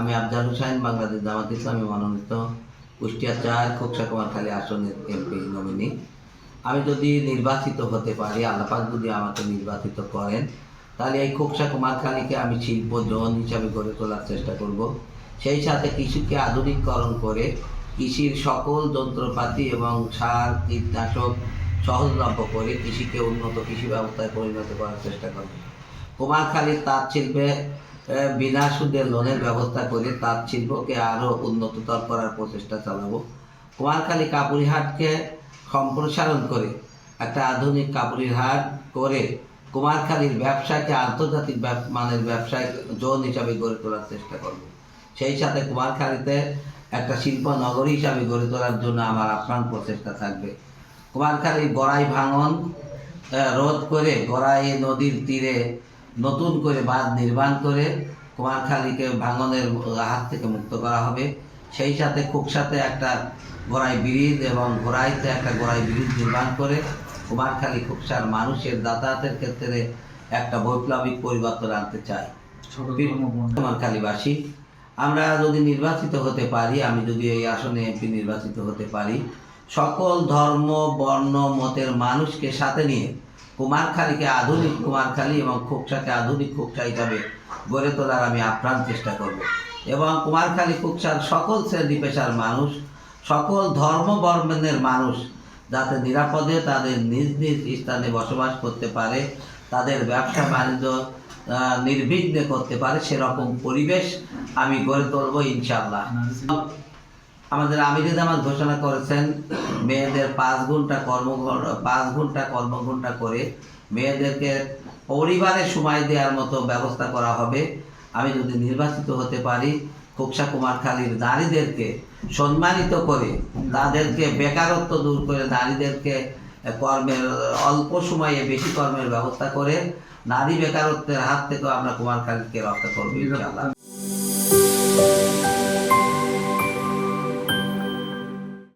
আমি আফজাল হোসেন, বাংলাদেশ জামাত ইসলামী মনোনীত কুষ্টিয়া ৪ খোকসা কুমারখালী আসনের এমপি নমিনি। আমি যদি নির্বাচিত হতে পারি, আল্লাহ পাক যদি আমাকে নির্বাচিত করেন, তাহলে এই খোকসা কুমারখালীকে আমি শিল্প জোন হিসাবে গড়ে তোলার চেষ্টা করব। সেই সাথে কৃষিকে আধুনিকরণ করে কৃষির সকল যন্ত্রপাতি এবং সার কীটনাশক সহজলভ্য করে কৃষিকে উন্নত কৃষি ব্যবস্থায় পরিণত করার চেষ্টা করব। কুমারখালীর তাঁত শিল্পে বিনা সুদে লোনের ব্যবস্থা করে তাঁত শিল্পকে আরও উন্নততর করার প্রচেষ্টা চালাবো। কুমারখালী কাপড়ি হাটকে সম্প্রসারণ করে একটা আধুনিক কাপড়ি হাট করে কুমারখালীর ব্যবসাকে আন্তর্জাতিক মানের ব্যবসায় জোন হিসাবে গড়ে তোলার চেষ্টা করব। সেই সাথে কুমারখালীতে একটা শিল্প নগরী হিসাবে গড়ে তোলার জন্য আমার আপ্রাণ প্রচেষ্টা থাকবে। কুমারখালীর গড়াই ভাঙন রোধ করে গড়াই নদীর তীরে নতুন করে বাঁধ নির্মাণ করে কুমারখালীকে ভাঙনের হাত থেকে মুক্ত করা হবে। সেই সাথে খোকসাতে একটা গড়াই ব্রিজ এবং ঘোড়াইতে একটা গড়াই ব্রিজ নির্মাণ করে কুমারখালী খোকসার মানুষের যাতায়াতের ক্ষেত্রে একটা বৈপ্লবিক পরিবর্তন আনতে চাই। কুমারখালীবাসী, আমরা যদি নির্বাচিত হতে পারি, আমি যদি এই আসনে এমপি নির্বাচিত হতে পারি, সকল ধর্ম বর্ণ মতের মানুষকে সাথে নিয়ে কুমারখালীকে আধুনিক কুমারখালী এবং খোকসাকে আধুনিক খোকসা হিসাবে গড়ে তোলার আমি আপ্রাণ চেষ্টা করব। এবং কুমারখালী খোকসার সকল শ্রেণী পেশার মানুষ, সকল ধর্ম বর্ণের মানুষ যাতে নিরাপদে তাদের নিজ নিজ স্থানে বসবাস করতে পারে, তাদের ব্যবসা বাণিজ্য নির্বিঘ্নে করতে পারে, সেরকম পরিবেশ আমি গড়ে তুলব ইনশাআল্লাহ। আমাদের আমিরে জামাত ঘোষণা করেছেন মেয়েদের 5 ঘন্টা কর্মঘণ্টা করে মেয়েদেরকে পরিবারে সময় দেওয়ার মতো ব্যবস্থা করা হবে। আমি যদি নির্বাচিত হতে পারি, খোকসা কুমারখালীর নারীদেরকে সম্মানিত করে তাদেরকে বেকারত্ব দূর করে নারীদেরকে কর্মের অল্প সময়ে বেশি কর্মের ব্যবস্থা করে নারী বেকারত্বের হাত থেকেও আমরা কুমারখালীকে রক্ষা করবো ইনশাআল্লাহ।